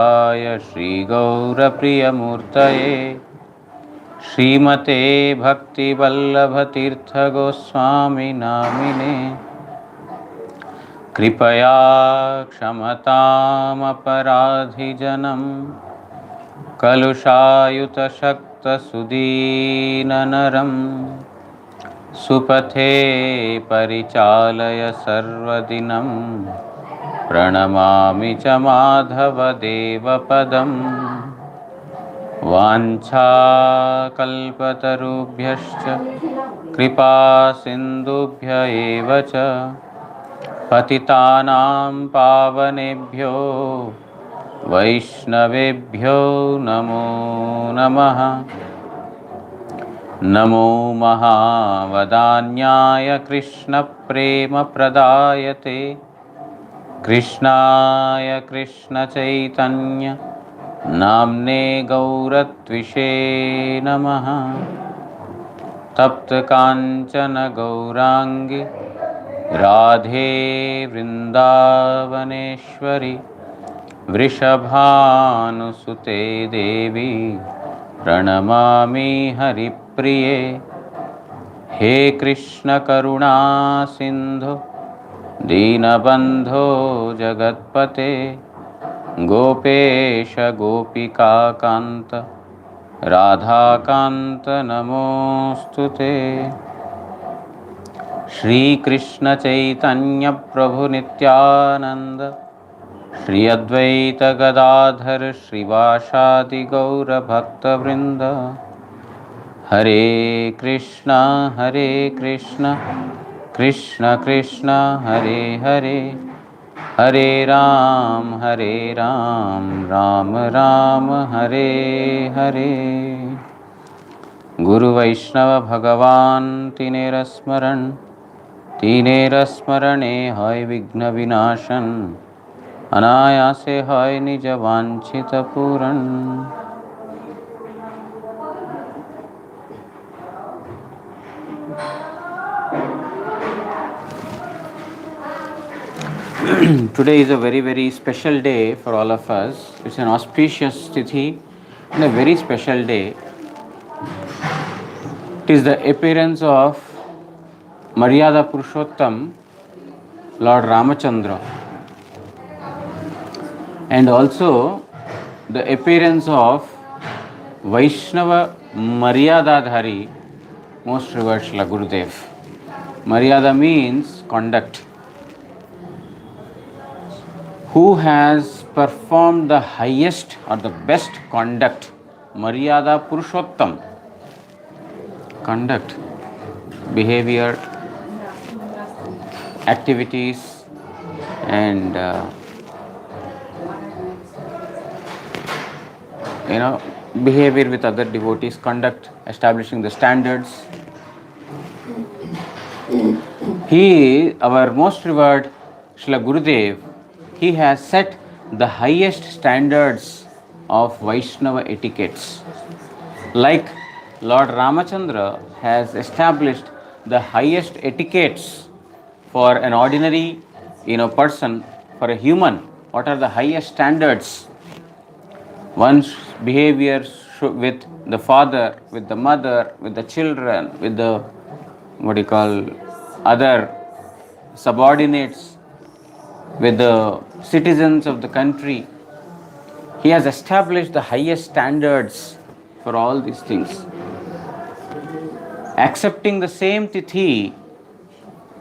श्री गौरप्रियमूर्तये श्रीमते भक्तिवल्लभतीर्थगोस्वामी नामिने कृपया क्षमतामपराधिजनं कलुषायुतशक्तसुदीननरं सुपथे परिचालय सर्वदिनं प्रणमामि च माधवदेवपदम् वाञ्छाकल्पतरुभ्यश्च कृपा सिन्धुभ्य एव च पतितानां पावनेभ्यो वैष्णवेभ्यो नमो नमः। नमो महावदान्याय कृष्णप्रेमप्रदायते कृष्णाय कृष्णचैतन्य नाम्ने गौरत्विषे नमः। तप्तकाञ्चन गौराङ्गी राधे वृन्दावनेश्वरी वृषभानुसुते देवी प्रणमामि हरिप्रिये। हे कृष्ण करुणा सिन्धु दीनबन्धो जगत्पते गोपेश गोपिकान्त राधाकान्त नमोऽस्तुते। श्रीकृष्ण चैतन्य प्रभु नित्यानंद श्री अद्वैत गदाधर श्रीवासादि गौर भक्तवृंद। हरे कृष्ण कृष्ण कृष्ण हरे हरे, हरे राम राम राम हरे हरे। गुरु वैष्णव भगवान तिनेर स्मरणे हय विघ्न विनाशन अनायासे हय निज वांछित पूरन। Today is a very special day for all of us. It's an auspicious tithi and a very special day. It is the appearance of Maryada Purushottam, Lord Ramachandra, and also the appearance of Vaishnava Maryadadhari, most revered Srila Gurudev. Maryada means conduct. Who has performed the highest or the best conduct? Maryada Purushottam. Conduct, behavior, activities, and behavior with other devotees, conduct, establishing the standards. He, our most revered Srila Gurudev, he has set the highest standards of Vaishnava etiquettes. Like Lord Ramachandra has established the highest etiquettes for an ordinary person, for a human. What are the highest standards? One's behavior with the father, with the mother, with the children, with the other subordinates, with the citizens of the country. He has established the highest standards for all these things. Accepting the same tithi,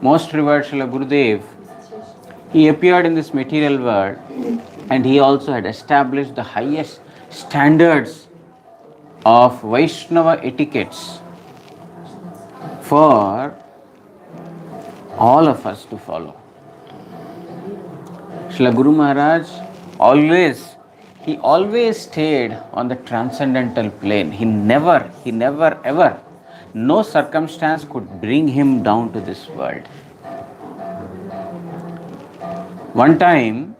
most revered Srila Gurudev, he appeared in this material world and he also had established the highest standards of Vaishnava etiquettes for all of us to follow. Srila Guru Maharaj always stayed on the transcendental plane. He never ever, no circumstance could bring him down to this world. One time,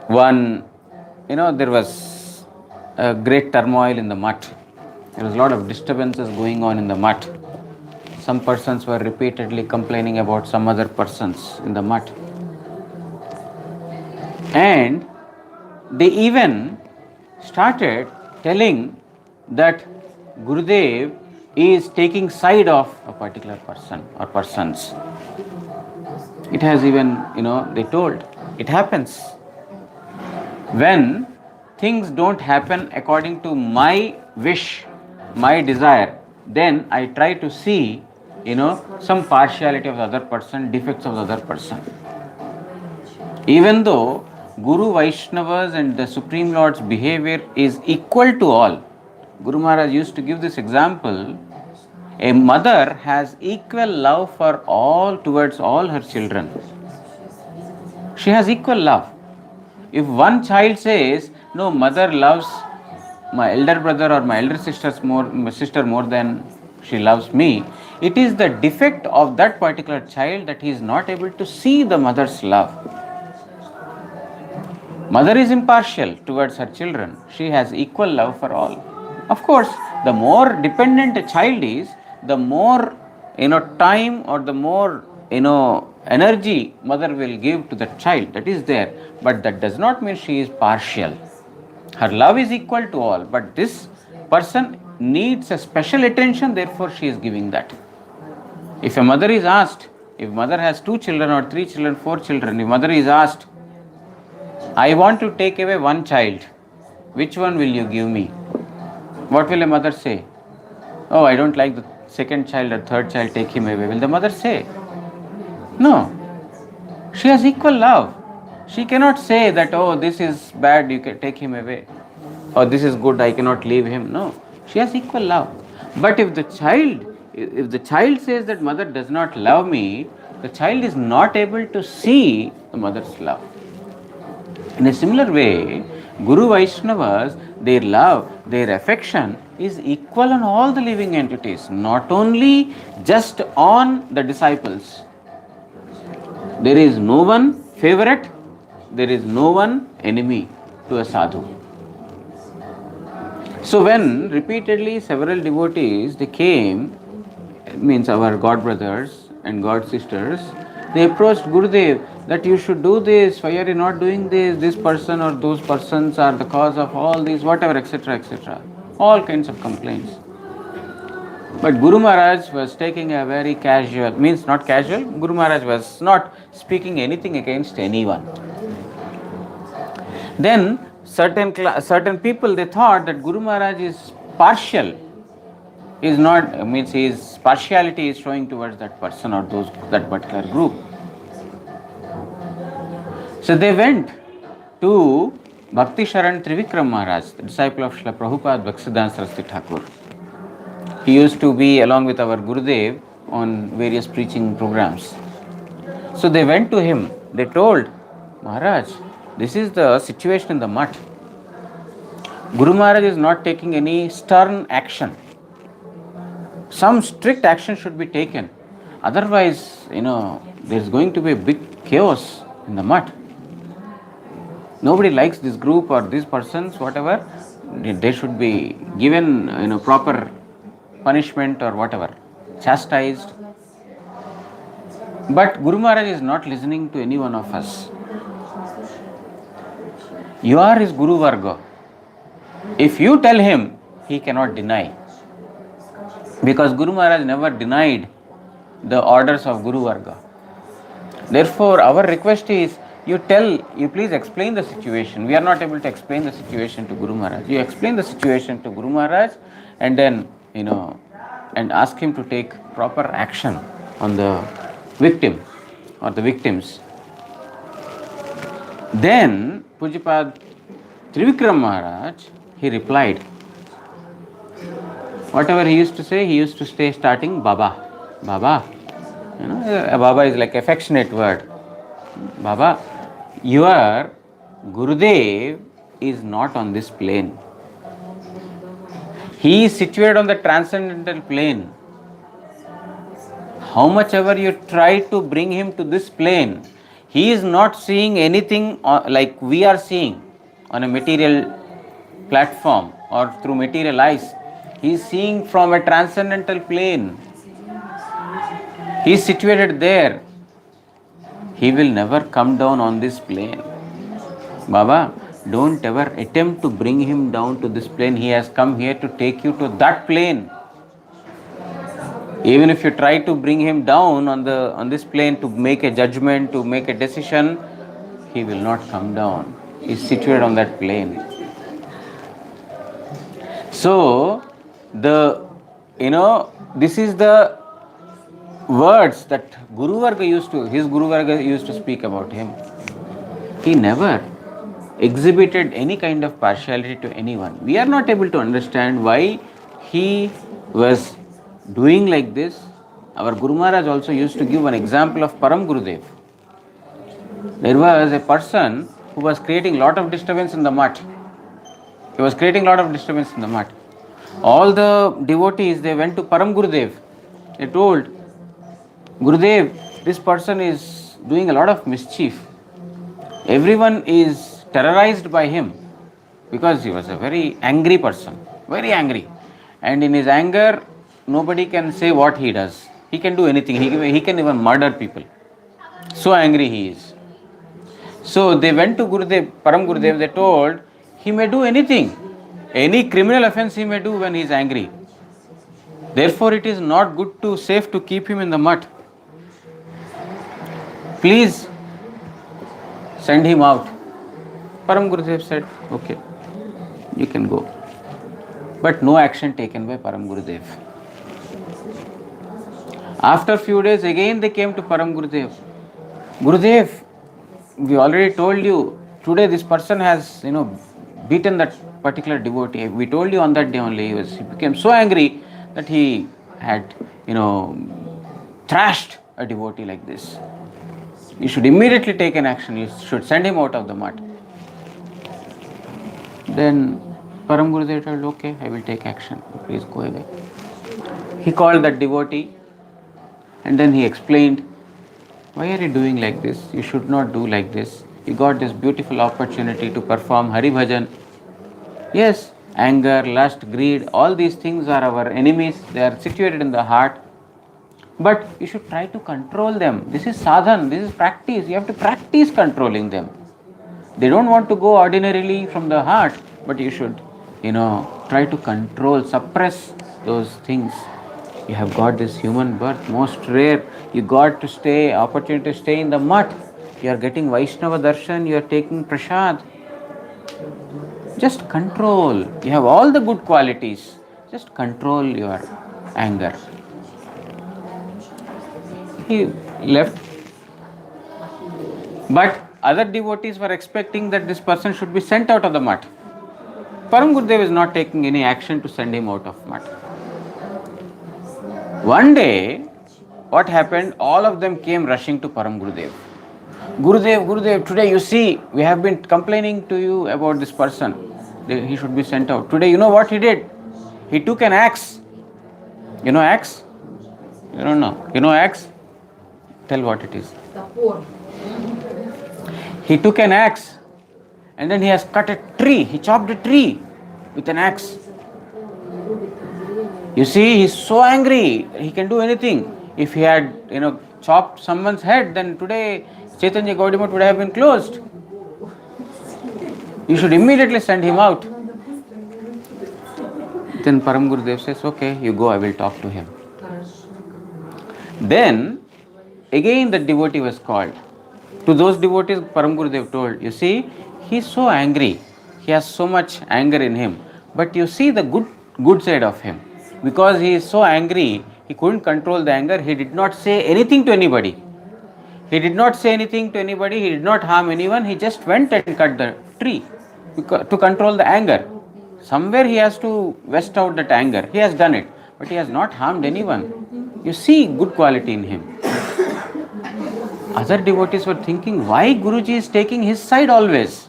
there was a great turmoil in the mutt. There was a lot of disturbances going on in the mutt. Some persons were repeatedly complaining about some other persons in the mutt. And They even started telling that Gurudev is taking side of a particular person or persons. It has even, they told. It happens. When things don't happen according to my wish, my desire, then I try to see, some partiality of the other person, defects of the other person. Even though Guru Vaishnavas and the Supreme Lord's behavior is equal to all, Guru Maharaj used to give this example. A mother has equal love for all towards all her children. She has equal love. If one child says, no, mother loves my elder brother or my elder sister more than she loves me, it is the defect of that particular child that he is not able to see the mother's love. Mother is impartial towards her children. She has equal love for all. Of course, the more dependent a child is, the more time or the more energy mother will give to the child. That is there, but that does not mean she is partial. Her love is equal to all, but this person needs a special attention, therefore she is giving that. If a mother is asked, if mother has 2 children or 3 children, 4 children, if mother is asked, I want to take away one child, which one will you give me? What will a mother say? Oh, I don't like the second child or third child, take him away. Will the mother say? No. She has equal love. She cannot say that, oh, this is bad, you can take him away. Or this is good, I cannot leave him. No. She has equal love. But if the child says that mother does not love me, the child is not able to see the mother's love. In a similar way, Guru Vaishnavas, their love, their affection is equal on all the living entities, not only just on the disciples. There is no one favorite, there is no one enemy to a sadhu. So when repeatedly several devotees, they came, means our god brothers and god sisters, they approached Gurudev that you should do this, why are you not doing this, this person or those persons are the cause of all this, whatever, etc., etc. All kinds of complaints. But Guru Maharaj was taking a very casual, means not casual, Guru Maharaj was not speaking anything against anyone. Then certain people, they thought that Guru Maharaj is partial, is not, means his partiality is showing towards that person or that particular group. So they went to Bhakti Sharan Trivikram Maharaj, the disciple of Srila Prabhupada Bhaktisiddhanta Saraswati Thakur. He used to be along with our Gurudev on various preaching programs. So they went to him. They told, Maharaj, this is the situation in the mutt. Guru Maharaj is not taking any stern action. Some strict action should be taken. Otherwise, there is going to be a big chaos in the mutt. Nobody likes this group or these persons, whatever. They should be given, proper punishment or whatever, chastised. But Guru Maharaj is not listening to any one of us. You are his Guru Varga. If you tell him, he cannot deny. Because Guru Maharaj never denied the orders of Guru Varga. Therefore, our request is, you please explain the situation. We are not able to explain the situation to Guru Maharaj. You explain the situation to Guru Maharaj and then, and ask him to take proper action on the victim or the victims. Then, Pujapad Trivikram Maharaj, he replied. Whatever he used to say, he used to say starting Baba. Baba. Baba is like affectionate word. Baba, your Gurudev is not on this plane. He is situated on the transcendental plane. How much ever you try to bring him to this plane, he is not seeing anything like we are seeing on a material platform or through material eyes. He is seeing from a transcendental plane. He is situated there. He will never come down on this plane. Baba, Don't ever attempt to bring him down to this plane. He has come here to take you to that plane. Even if you try to bring him down on this plane to make a judgment, to make a decision, he will not come down. He is situated on that plane. So, this is the words that his Guru Varga used to speak about him. He never exhibited any kind of partiality to anyone. We are not able to understand why he was doing like this. Our Guru Maharaj also used to give an example of Param Gurudev. There was a person who was creating lot of disturbance in the mutt. He was creating lot of disturbance in the mutt. All the devotees, they went to Param Gurudev. They told, Gurudev, this person is doing a lot of mischief. Everyone is terrorized by him because he was a very angry person, very angry. And in his anger, nobody can say what he does. He can do anything. He can even murder people. So angry he is. So they went to Gurudev, Param Gurudev, they told, he may do anything. Any criminal offense he may do when he is angry. Therefore it is not safe to keep him in the mutt. Please send him out. Param Gurudev said, okay, you can go. But no action taken by Param Gurudev. After few days, again they came to Param Gurudev. Gurudev, we already told you, today this person has, beaten that particular devotee. We told you on that day only. He became so angry that he had, thrashed a devotee like this. You should immediately take an action. You should send him out of the mutt. Then Param Gurudev told, okay, I will take action. Please go away. He called that devotee and then he explained, why are you doing like this? You should not do like this. You got this beautiful opportunity to perform Hari Bhajan. Yes, anger, lust, greed, all these things are our enemies. They are situated in the heart. But you should try to control them. This is sadhan, this is practice. You have to practice controlling them. They don't want to go ordinarily from the heart, but you should, try to control, suppress those things. You have got this human birth, most rare. You got opportunity to stay in the mutt. You are getting Vaishnava darshan, you are taking prasad. Just control. You have all the good qualities. Just control your anger. He left. But other devotees were expecting that this person should be sent out of the mutt. Param Gurudev is not taking any action to send him out of mutt. One day, what happened? All of them came rushing to Param Gurudev. Gurudev, today you see, we have been complaining to you about this person. He should be sent out. Today, you know what he did? He took an axe. You know axe? You don't know. You know axe? Tell what it is. He took an axe and then he has cut a tree. He chopped a tree with an axe. You see, he is so angry. He can do anything. If he had, chopped someone's head, then today Chaitanya Gaudiya Math would have been closed. You should immediately send him out. Then Param Gurudev says, okay, you go, I will talk to him. Then, again the devotee was called. To those devotees, Param Gurudev told, you see, he is so angry. He has so much anger in him. But you see the good side of him. Because he is so angry, he couldn't control the anger. He did not say anything to anybody. He did not say anything to anybody. He did not harm anyone. He just went and cut the tree to control the anger. Somewhere he has to vest out that anger. He has done it. But he has not harmed anyone. You see good quality in him. Other devotees were thinking, why Guruji is taking his side always?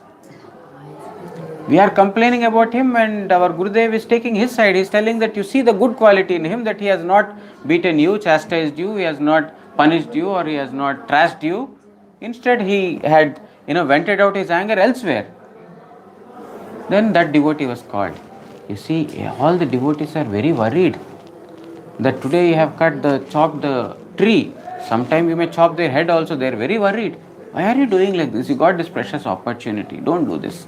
We are complaining about him and our Gurudev is taking his side. He is telling that you see the good quality in him, that he has not beaten you, chastised you, he has not punished you or he has not thrashed you. Instead he had, vented out his anger elsewhere. Then that devotee was called. You see, all the devotees are very worried that today you have chopped the tree. Sometime you may chop their head also. They are very worried. Why are you doing like this? You got this precious opportunity. Don't do this.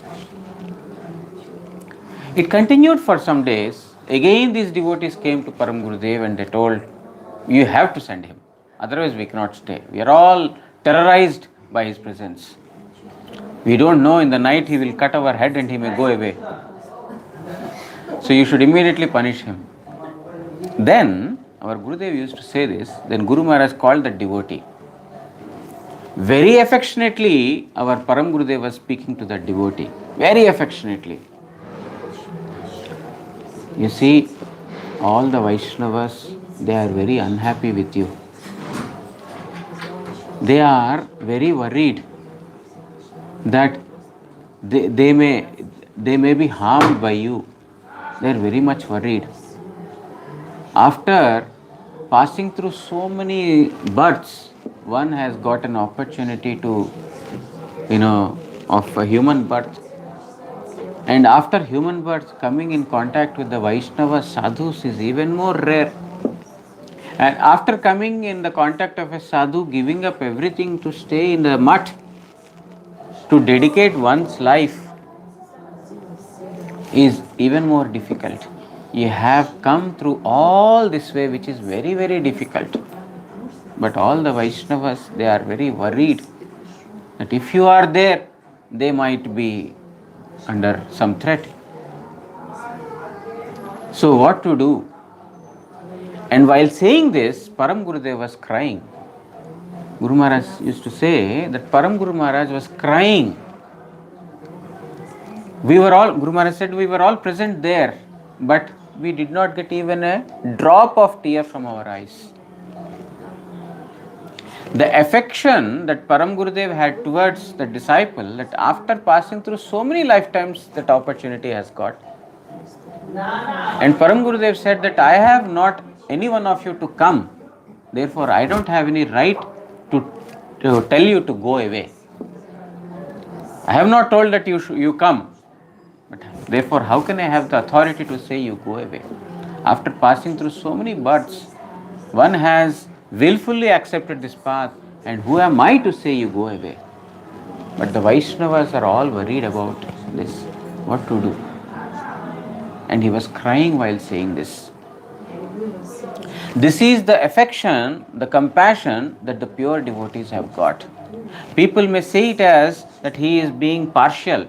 It continued for some days. Again, these devotees came to Param Gurudev and they told, you have to send him, otherwise we cannot stay. We are all terrorized by his presence. We don't know, in the night he will cut our head and he may go away. So you should immediately punish him. Then our Gurudev used to say this. Then Guru Maharaj called that devotee. Very affectionately, our Param Gurudev was speaking to that devotee. Very affectionately. You see, all the Vaishnavas, they are very unhappy with you. They are very worried that they may be harmed by you. They are very much worried. After passing through so many births, one has got an opportunity to, of a human birth. And after human birth, coming in contact with the Vaishnava sadhus is even more rare. And after coming in the contact of a sadhu, giving up everything to stay in the mutt, to dedicate one's life, is even more difficult. You have come through all this way, which is very, very difficult. But all the Vaishnavas, they are very worried that if you are there, they might be under some threat. So what to do? And while saying this, Param Gurudev was crying. Guru Maharaj used to say that Param Guru Maharaj was crying. Guru Maharaj said, we were all present there, but we did not get even a drop of tear from our eyes. The affection that Param Gurudev had towards the disciple, that after passing through so many lifetimes, that opportunity has got. And Param Gurudev said that I have not any one of you to come, therefore I don't have any right to tell you to go away. I have not told that you come, but therefore how can I have the authority to say you go away? After passing through so many births, one has willfully accepted this path, and who am I to say you go away? But the Vaishnavas are all worried about this, what to do. And he was crying while saying this. This is the affection, the compassion that the pure devotees have got. People may say it as that he is being partial,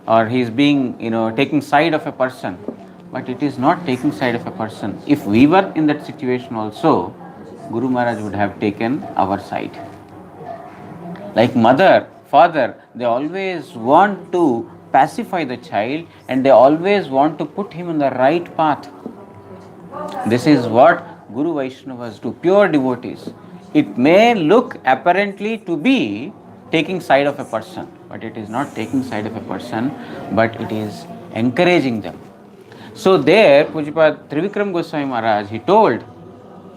or he is being, taking side of a person. But it is not taking side of a person. If we were in that situation also, Guru Maharaj would have taken our side. Like mother, father, they always want to pacify the child and they always want to put him on the right path. This is what Guru Vaishnavas do, pure devotees. It may look apparently to be taking side of a person, but it is not taking side of a person, but it is encouraging them. So there, Pujapad Trivikram Goswami Maharaj, he told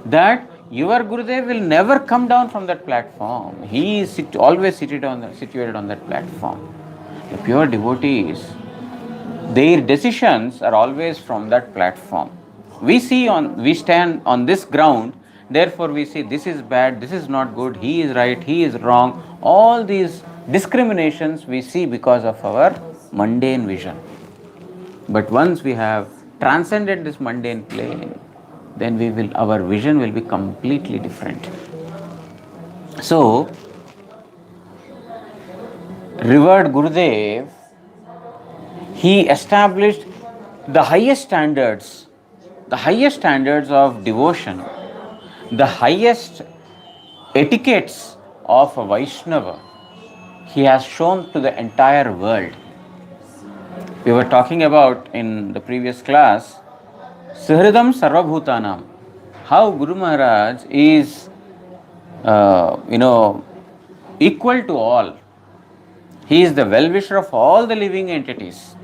that your Gurudev will never come down from that platform. He is always situated on that platform. The pure devotees, their decisions are always from that platform. We stand on this ground, therefore we say this is bad, this is not good, he is right, he is wrong. All these discriminations we see because of our mundane vision. But once we have transcended this mundane plane, then our vision will be completely different. So, revered Gurudev, he established the highest standards of devotion, the highest etiquettes of a Vaishnava. He has shown to the entire world. We were talking about in the previous class, Sahridam Sarvabhutanam, how Guru Maharaj is, equal to all. He is the well-wisher of all the living entities.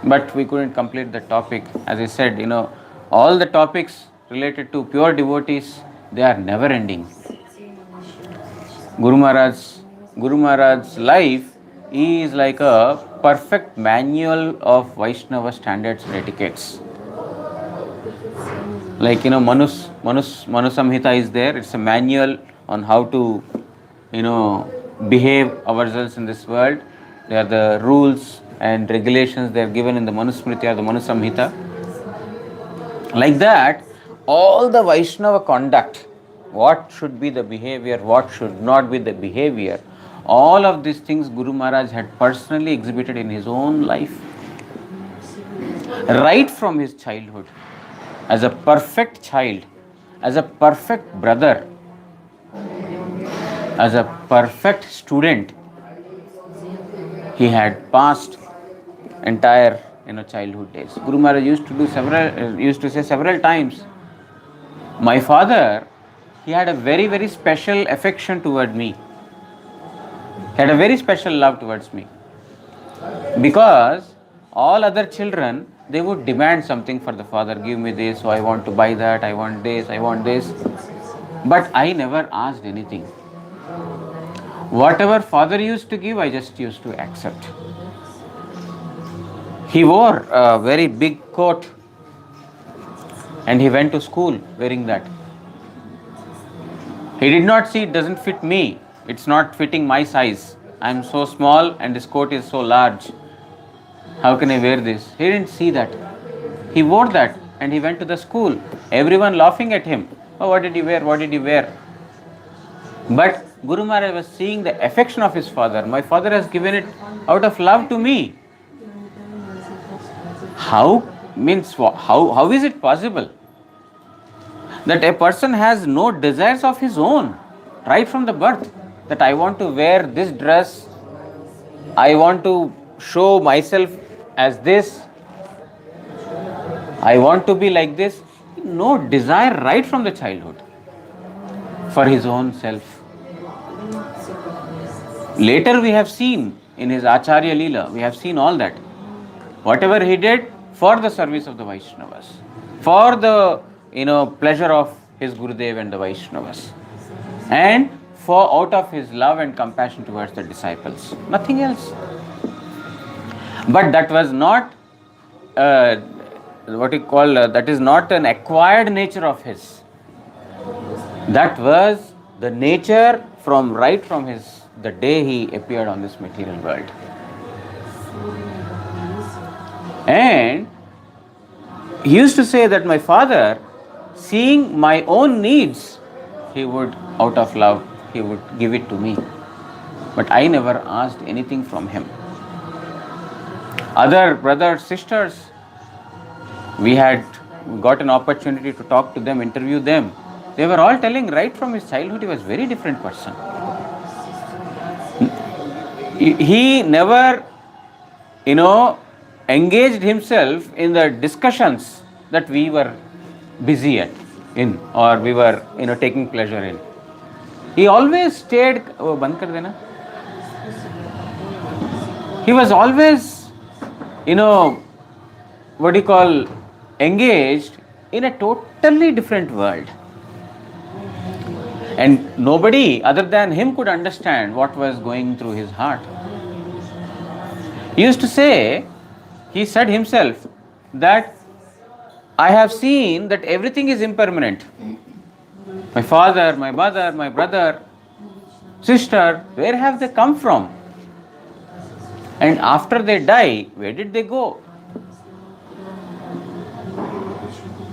But we couldn't complete the topic. As I said, all the topics related to pure devotees, they are never ending. Guru Maharaj's life is like a perfect manual of Vaishnava standards and etiquettes. Like, Manu Samhita is there. It's a manual on how to, behave ourselves in this world. There are the rules and regulations they are given in the Manusmriti or the Manusamhita. Like that, all the Vaishnava conduct, what should be the behavior, what should not be the behavior, all of these things Guru Maharaj had personally exhibited in his own life, right from his childhood. As a perfect child, as a perfect brother, as a perfect student, he had passed entire childhood days. Guru Maharaj used to say several times, my father, he had a very, very special affection toward me. He had a very special love towards me. Because all other children, they would demand something for the father. Give me this, so I want to buy that, I want this, I want this. But I never asked anything. Whatever father used to give, I just used to accept. He wore a very big coat and he went to school wearing that. He did not see it doesn't fit me. It's not fitting my size. I am so small and this coat is so large. How can I wear this? He didn't see that. He wore that and he went to the school. Everyone laughing at him. Oh, what did he wear? What did he wear? But Guru Maharaj was seeing the affection of his father. My father has given it out of love to me. How is it possible that a person has no desires of his own right from the birth? That I want to wear this dress, I want to show myself as this, I want to be like this. No desire right from the childhood for his own self. Later we have seen in his Acharya Leela, we have seen all that. Whatever he did for the service of the Vaishnavas, for the pleasure of his Gurudev and the Vaishnavas, and for out of his love and compassion towards the disciples, nothing else. But that was not that is not an acquired nature of his. That was the nature right from the day he appeared on this material world. And he used to say that my father, seeing my own needs, he would, out of love, he would give it to me. But I never asked anything from him. Other brothers, sisters, we had got an opportunity to talk to them, interview them. They were all telling right from his childhood he was a very different person. He never, engaged himself in the discussions that we were busy in or we were, taking pleasure in. He always stayed, he was always, engaged in a totally different world. And nobody other than him could understand what was going through his heart. He used to say, he said himself that I have seen that everything is impermanent. My father, my mother, my brother, sister, where have they come from? And after they die, where did they go?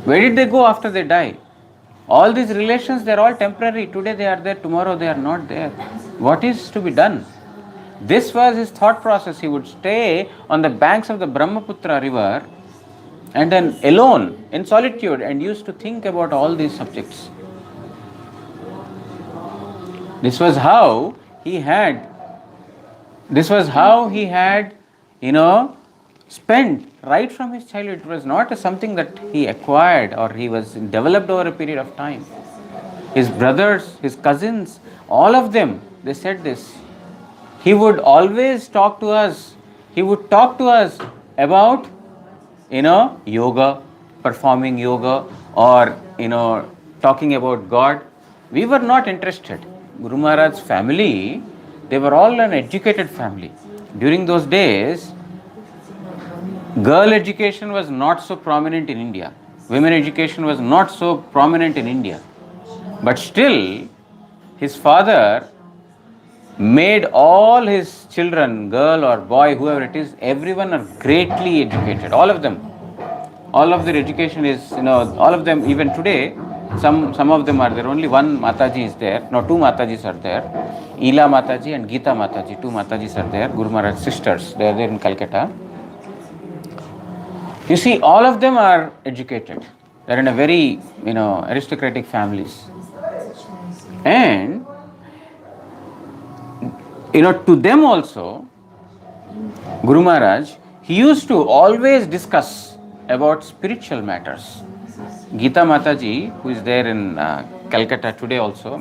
Where did they go after they die? All these relations, they are all temporary. Today they are there, tomorrow they are not there. What is to be done? This was his thought process. He would stay on the banks of the Brahmaputra river and then alone, in solitude, and used to think about all these subjects. This was how he had, spent right from his childhood. It was not something that he acquired or he was developed over a period of time. His brothers, his cousins, all of them, they said this. He would always talk to us. He would talk to us about, yoga, performing yoga, or, talking about God. We were not interested. Guru Maharaj's family, they were all an educated family. During those days, girl education was not so prominent in India. Women education was not so prominent in India. But still, his father made all his children, girl or boy, whoever it is, everyone are greatly educated. All of them. All of their education is, all of them, even today, some of them are there. Only one Mataji is there. No, two Matajis are there. Ila Mataji and Geeta Mataji. Two Matajis are there. Guru Maharaj sisters. They are there in Calcutta. You see, all of them are educated. They are in a very, aristocratic families. And, to them also, Guru Maharaj, he used to always discuss about spiritual matters. Geeta Mataji, who is there in Calcutta today also,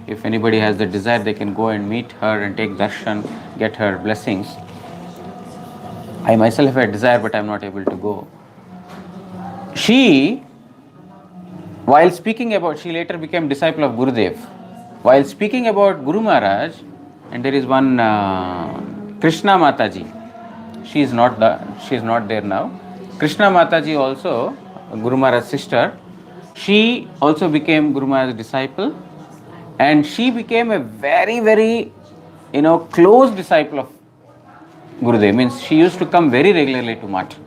if anybody has the desire, they can go and meet her and take darshan, get her blessings. I myself have a desire, but I am not able to go. She later became disciple of Gurudev. While speaking about Guru Maharaj, and there is one Krishna Mataji, she is not there now. Krishna Mataji also, Guru Maharaj's sister, she also became Guru Maharaj's disciple, and she became a very, very, close disciple of Gurudev. Means she used to come very regularly to Math.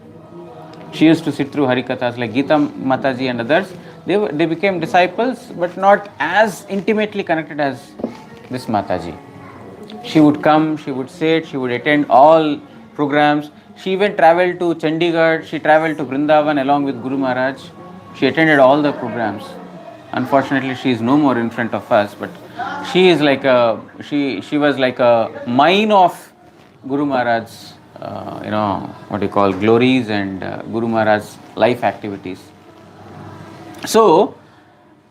She used to sit through Harikathas like Geeta Mataji and others. They became disciples, but not as intimately connected as this Mataji. She would come, she would sit, she would attend all programs. She even travelled to Chandigarh, she travelled to Vrindavan along with Guru Maharaj. She attended all the programs. Unfortunately, she is no more in front of us, but she is like she was like a mine of Guru Maharaj's, Glories and Guru Maharaj's life activities. So,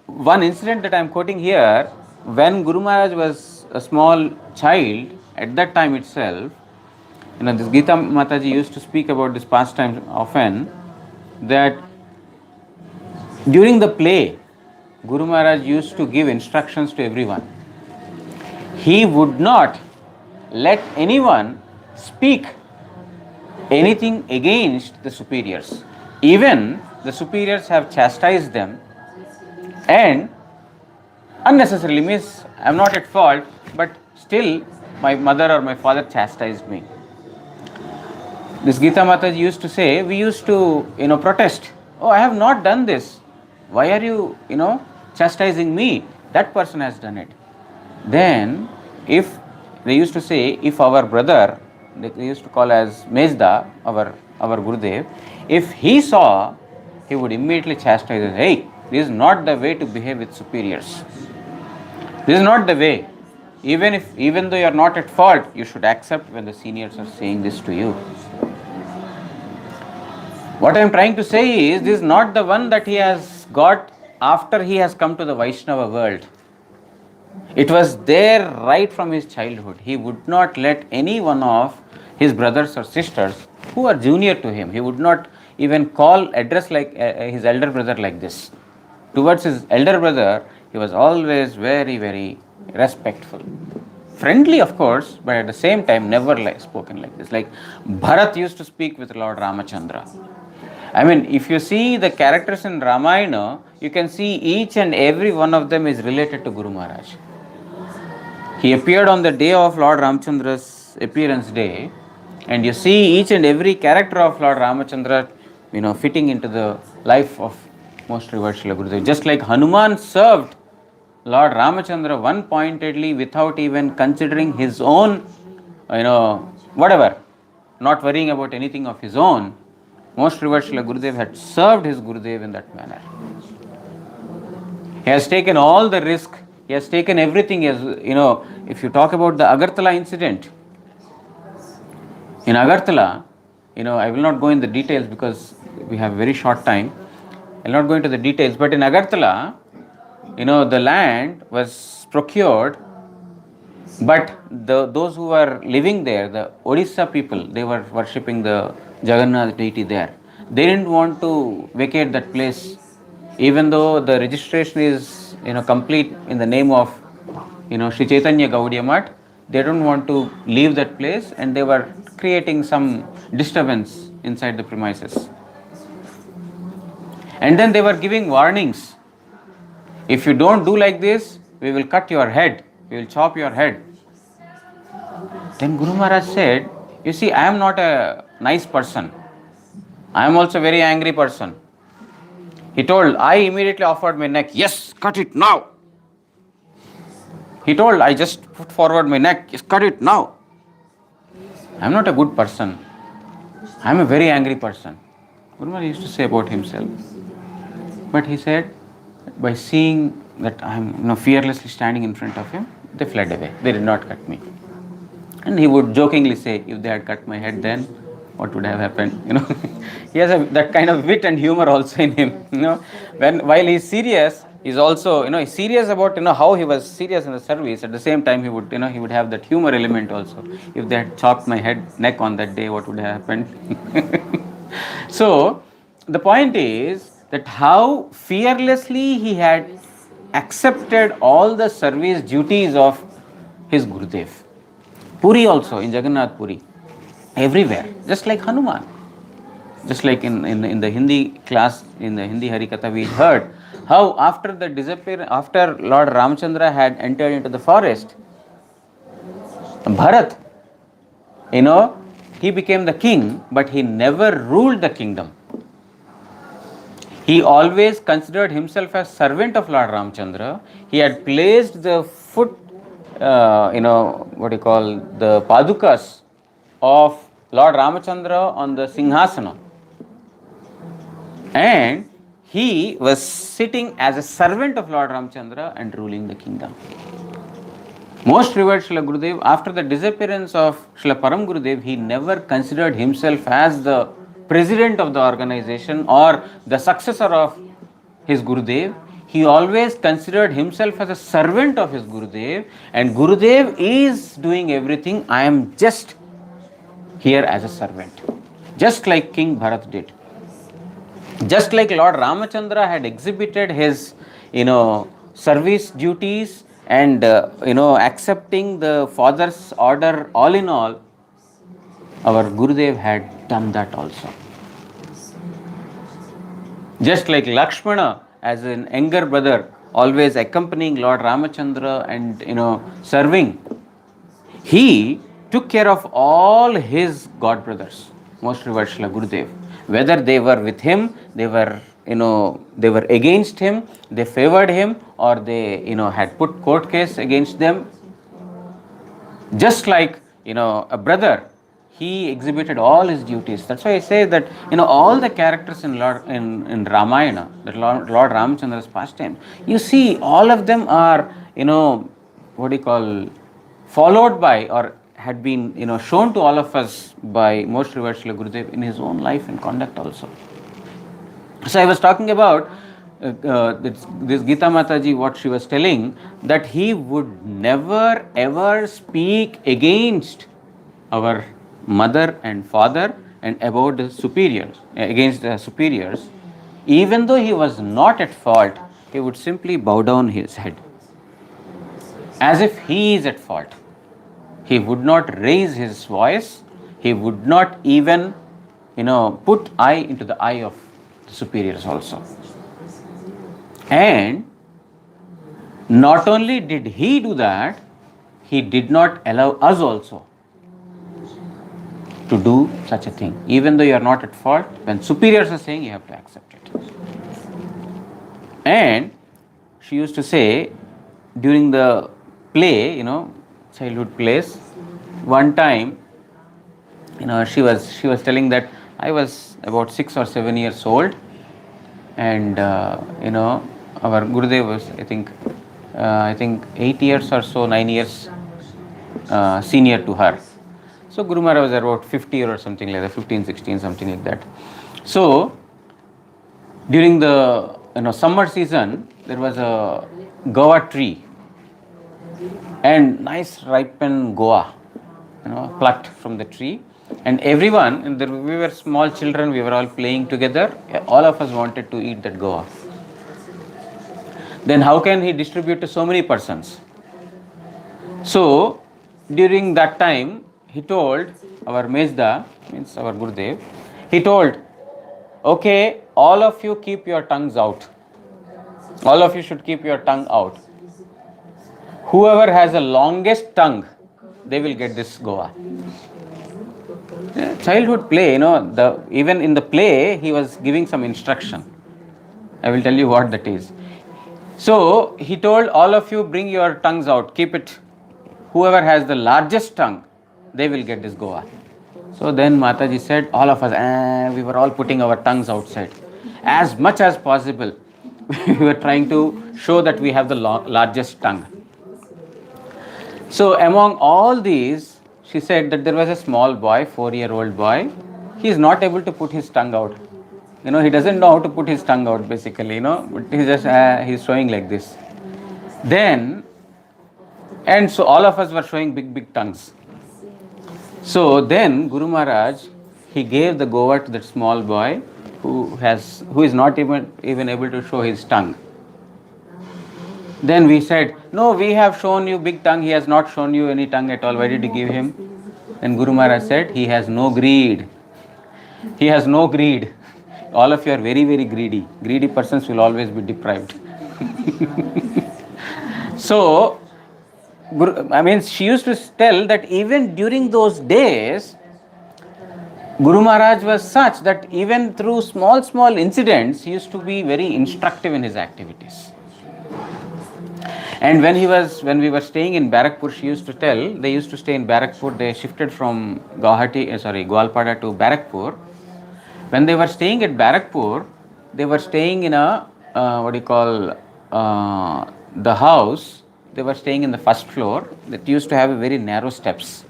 one incident that I am quoting here, when Guru Maharaj was a small child, at that time itself, this Geeta Mataji used to speak about this pastime often, that during the play, Guru Maharaj used to give instructions to everyone. He would not let anyone speak anything against the superiors. Even the superiors have chastised them, and unnecessarily, means I am not at fault, but still my mother or my father chastised me. This Geeta Mataji used to say, we used to, protest. Oh, I have not done this. Why are you, chastising me? That person has done it. Then, if they used to say, if our brother, they used to call as Mezda, our Gurudev, if he saw, he would immediately chastise us. Hey, this is not the way to behave with superiors. This is not the way. Even though you are not at fault, you should accept when the seniors are saying this to you. What I am trying to say is, this is not the one that he has got after he has come to the Vaishnava world. It was there right from his childhood. He would not let any one of his brothers or sisters who are junior to him, he would not even address like his elder brother like this. Towards his elder brother, he was always very, very respectful. Friendly, of course, but at the same time, never spoken like this. Like Bharat used to speak with Lord Ramachandra. If you see the characters in Ramayana, you can see each and every one of them is related to Guru Maharaj. He appeared on the day of Lord Ramachandra's appearance day, and you see each and every character of Lord Ramachandra, fitting into the life of most revered Srila Gurudev. Just like Hanuman served Lord Ramachandra one-pointedly without even considering his own, whatever, not worrying about anything of his own, most revered Srila Gurudev had served his Gurudev in that manner. He has taken all the risk, he has taken everything. If you talk about the Agartala incident, in Agartala, I will not go in the details because we have very short time. I will not go into the details, but in Agartala, the land was procured, but those who were living there, the Odisha people, they were worshipping the Jagannath deity there. They didn't want to vacate that place, even though the registration is, complete in the name of, Sri Chaitanya Gaudiya Math. They don't want to leave that place, and they were creating some disturbance inside the premises. And then they were giving warnings. If you don't do like this, we will cut your head, we will chop your head. Then Guru Maharaj said, you see, I am not a nice person. I am also a very angry person. He told, I immediately offered my neck. Yes, cut it now. He told, I just put forward my neck. Yes, cut it now. I am not a good person. I am a very angry person. Guru Maharaj used to say about himself. But he said, by seeing that I am fearlessly standing in front of him, they fled away. They did not cut me. And he would jokingly say, if they had cut my head then, what would have happened? He has that kind of wit and humor also in him. While he's serious, he's also, he's serious about, how he was serious in the service. At the same time, he would have that humor element also. If they had chopped my neck on that day, what would have happened? So, the point is that how fearlessly he had accepted all the service duties of his Gurudev. Puri also, in Jagannath Puri, everywhere, just like Hanuman. Just like in the Hindi class, in the Hindi Harikatha, we heard how after Lord Ramchandra had entered into the forest, Bharat, he became the king, but he never ruled the kingdom. He always considered himself as servant of Lord Ramchandra. He had placed the foot, the padukas of Lord Ramachandra on the Singhasana. And he was sitting as a servant of Lord Ramchandra and ruling the kingdom. Most revered Srila Gurudev, after the disappearance of Srila Param Gurudev, he never considered himself as the president of the organization or the successor of his Gurudev. He always considered himself as a servant of his Gurudev, and Gurudev is doing everything. I am just here as a servant, just like King Bharat did. Just like Lord Ramachandra had exhibited his, service duties and, accepting the father's order all in all, our Gurudev had done that also. Just like Lakshmana, as an younger brother, always accompanying Lord Ramachandra and, serving, he took care of all his god brothers, most revered Srila Gurudev. Whether they were with him, they were against him, they favored him, or they, had put court case against them. Just like, a brother, he exhibited all his duties. That's why I say that, all the characters in Ramayana, that Lord Ramachandra's pastime, you see, all of them are, followed by or had been, shown to all of us by most revered Srila Gurudev in his own life and conduct also. So I was talking about this Gita Mataji, what she was telling, that he would never ever speak against our mother and father and about the superiors, against the superiors. Even though he was not at fault, he would simply bow down his head as if he is at fault. He would not raise his voice. He would not even, put eye into the eye of the superiors also. And not only did he do that, he did not allow us also to do such a thing. Even though you are not at fault, when superiors are saying, you have to accept it. And she used to say, during the play, childhood plays, one time, she was telling that I was about 6 or 7 years old, and our Gurudev was I think 8 years or so, 9 years senior to her. So Guru Maharaj was about 50 or something like that, 15, 16, something like that. So during the summer season, there was a guava tree and nice ripened guava, plucked from the tree. And everyone, and we were small children, we were all playing together. All of us wanted to eat that guava. Then how can he distribute to so many persons? So during that time, he told our Mezda, means our Gurudev, he told, okay, all of you keep your tongues out. All of you should keep your tongue out. Whoever has the longest tongue they will get this Goa. Childhood play, even in the play, he was giving some instruction. I will tell you what that is. So he told all of you, bring your tongues out, keep it. Whoever has the largest tongue, they will get this Goa. So then Mataji said, all of us, we were all putting our tongues outside. As much as possible, we were trying to show that we have the largest tongue. So among all these, she said that there was a small boy, 4-year-old boy. He is not able to put his tongue out. He doesn't know how to put his tongue out basically, but he's showing like this. And so all of us were showing big tongues. So then Guru Maharaj, he gave the Goa to that small boy who is not even able to show his tongue. Then we said, no, we have shown you big tongue, he has not shown you any tongue at all, why did you give him? Then Guru Maharaj said, he has no greed. He has no greed. All of you are very, very greedy. Greedy persons will always be deprived. So, she used to tell that even during those days, Guru Maharaj was such that even through small incidents, he used to be very instructive in his activities. And when we were staying in Barakpur, she used to tell, they used to stay in Barakpur, they shifted from Gwalpada to Barakpur. When they were staying at Barakpur, they were staying in the house, they were staying in the first floor that used to have a very narrow steps.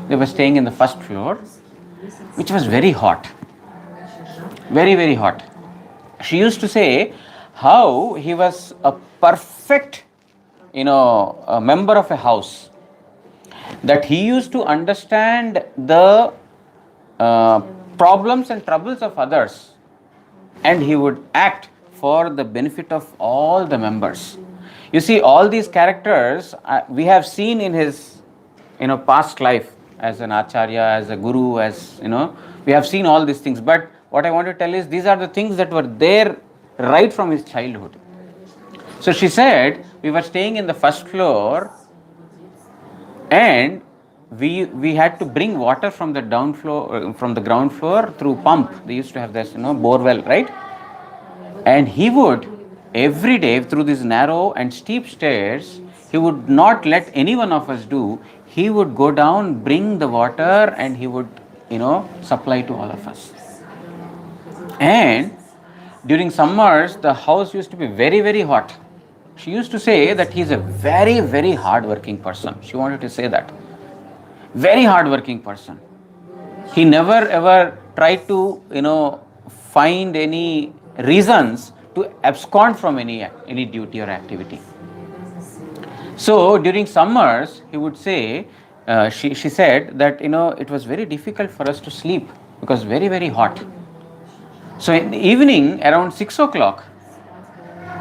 They were staying in the first floor, which was very hot. Very, very hot. She used to say how he was a perfect, a member of a house. That he used to understand the problems and troubles of others, and he would act for the benefit of all the members. You see, all these characters we have seen in his past life as an acharya, as a guru, we have seen all these things. But what I want to tell is, these are the things that were there right from his childhood. So she said, we were staying in the first floor, and we had to bring water from the ground floor through pump. They used to have this bore well, right? And he would every day, through these narrow and steep stairs, he would not let any one of us do. He would go down, bring the water, and he would supply to all of us. And during summers, the house used to be very, very hot. She used to say that he is a very, very hard-working person. She wanted to say that. Very hard-working person. He never ever tried to, find any reasons to abscond from any duty or activity. So during summers, he would say, she said that, it was very difficult for us to sleep because very, very hot. So in the evening, around 6 o'clock,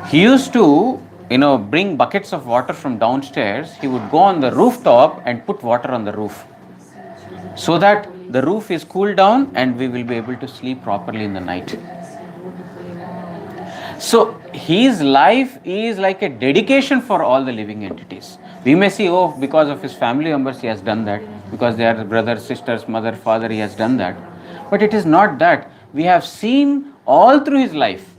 he used to, bring buckets of water from downstairs. He would go on the rooftop and put water on the roof, so that the roof is cooled down and we will be able to sleep properly in the night. So his life is like a dedication for all the living entities. We may say, oh, because of his family members he has done that, because they are brothers, sisters, mother, father, he has done that. But it is not that. We have seen all through his life.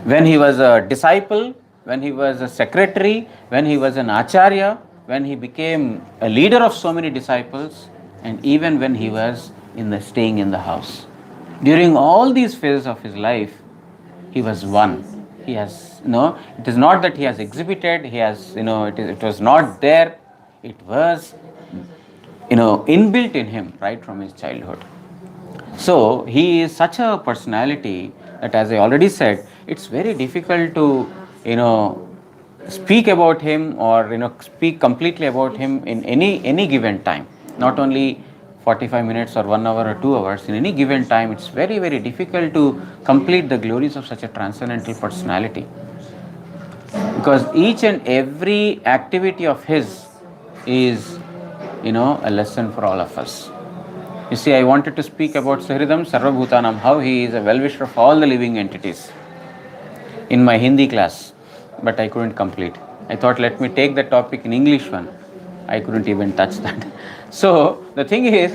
When he was a disciple, when he was a secretary, when he was an acharya, when he became a leader of so many disciples, and even when he was staying in the house. During all these phases of his life, he was one. He has, it is not that he has exhibited, he has, it was not there, it was, inbuilt in him right from his childhood. So he is such a personality that, as I already said, it's very difficult to, speak about him or, speak completely about him in any given time. Not only 45 minutes or 1 hour or 2 hours, in any given time, it's very, very difficult to complete the glories of such a transcendental personality. Because each and every activity of his is, a lesson for all of us. You see, I wanted to speak about Sahridam Sarvabhutanam, how he is a well-wisher of all the living entities in my Hindi class, but I couldn't complete. I thought, let me take the topic in English one. I couldn't even touch that. So the thing is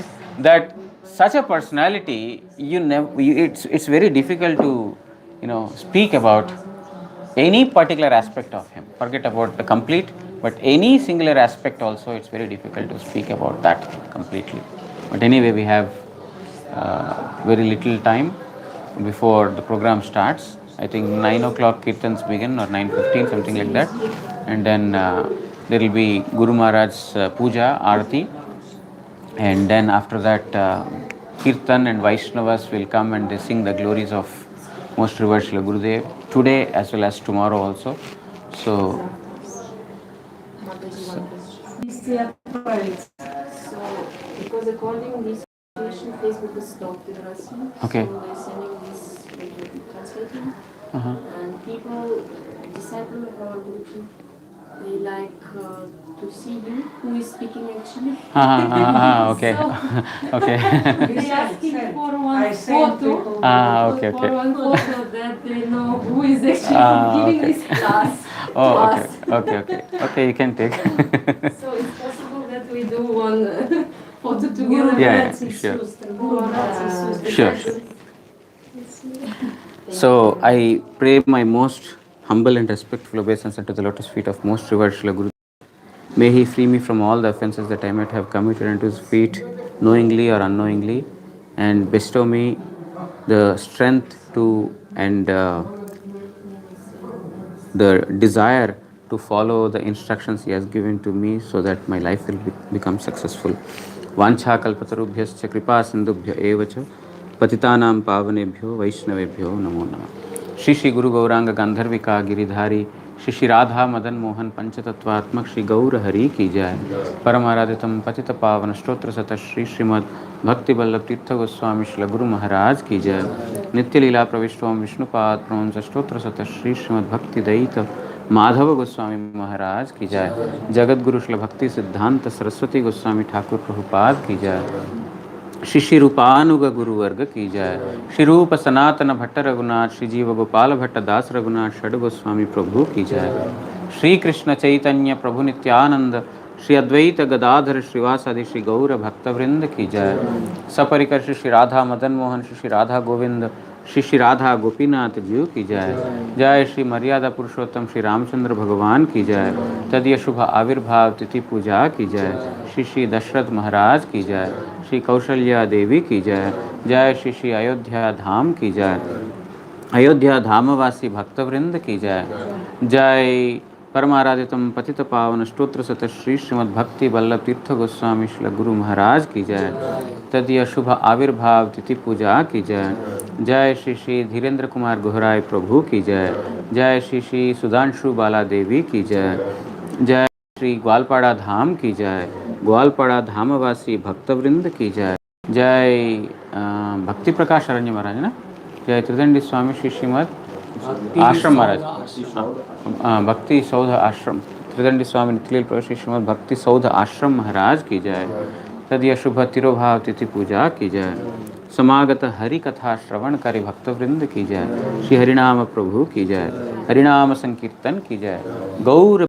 that such a personality, it's very difficult to speak about any particular aspect of him. Forget about the complete, but any singular aspect also, it's very difficult to speak about that completely. But anyway, we have very little time before the program starts. I think 9 o'clock kirtans begin, or 9:15, something like that. And then there will be Guru Maharaj's puja, arati. And then after that, Kirtan and Vaishnavas will come and they sing the glories of Most Revered Srila Gurudev today as well as tomorrow also. So, because according to this situation, Facebook is stopped in Russia. okay. So they're sending this video translating, Uh-huh. and people, disciples of our guru, they like to see you who is speaking actually. Okay. So, Okay. they asking for one photo. Okay. For one photo that they know who is actually giving okay. this class to Okay. us. Okay. Okay, you can take. So it's possible that we do one photo together. Yeah, sure. Sure. So I pray my most humble and respectful obeisance unto the lotus feet of Most Revered Srila Guru. May he free me from all the offenses that I might have committed unto his feet, knowingly or unknowingly, and bestow me the strength to and the desire to follow the instructions he has given to me, so that my life will become successful. Vancha kalpatarubhyascha kripa sindubhya evacha patitanam pavanebhyo vaishnavebhyo namo namah. Shri Shri Guru Gauranga Gandharvika Giridhari Shri Shri Radha Madan Mohan Panchatattvatmak Shri Gaur Hari ki jai. Paramaraditam Patita Pavana Stotra Sata Shri Srimad Bhakti Vallabh Tirtha Goswami Srila Guru Maharaj ki jai. Nitya Leela Pravishtavam Vishnupad Pranamsa Stotra Sata Shri Srimad Bhakti Daita Madhava Goswami Maharaj ki jai. Jagat Guru Srila Bhakti Siddhanta Saraswati Goswami Thakur Prabhupada ki jai. Shri Shri रूपानुग गुरु वर्ग की जय. श्री रूप सनातन भट्ट रघुनाथ श्री जीव गोपाल भट्ट दास रघुनाथ षड गोस्वामी प्रभु की जय. श्री कृष्ण चैतन्य प्रभु नित्यानंद श्री अद्वैत गदाधर श्रीवासादि श्री गौर भक्तवृंद की जय. सपरिकर श्री श्री राधा मदन मोहन श्री श्री राधा गोविंद श्री श्री राधा गोपीनाथ जी की जय. जय श्री मर्यादा पुरुषोत्तम श्री रामचंद्र भगवान की जय. तदीय शुभ आविर्भाव तिथि पूजा की जय. श्री श्री दशरथ महाराज की जय. श्री कौशल्या देवी की जय. जय श्री श्री अयोध्या धाम की जय. अयोध्या धामवासी भक्तवृंद की जय. जय परमाराधितम पतित पावन स्तोत्र सत श्री श्रीमद भक्ति वल्लभ तीर्थ गोस्वामी श्री गुरु महाराज की जय. तदीय शुभ आविर्भाव तिथि पूजा की जय. जय श्री श्री धीरेन्द्र कुमार गोहराय प्रभु की जय. जय श्री श्री सुधांशु बाला देवी की जय. जय श्री ग्वालपाड़ा धाम की जय. ग्वालपाड़ा धामवासी भक्तवृंद की जय. जय भक्ति प्रकाश अरण्य महाराज ना. जय त्रिदंडी स्वामी श्री श्रीमद आश्रम महाराज. भक्ति सौध आश्रम त्रिदंडी स्वामी नित्यलील प्रभु श्री श्रीमद भक्ति सौध आश्रम महाराज की जय. तदीय शुभ तिरुभाव तिथि पूजा की जय. समागत हरि कथा श्रवणकारी भक्तवृंद की जय. श्री हरिनाम प्रभु की जय. हरिनाम संकीर्तन की जय. गौर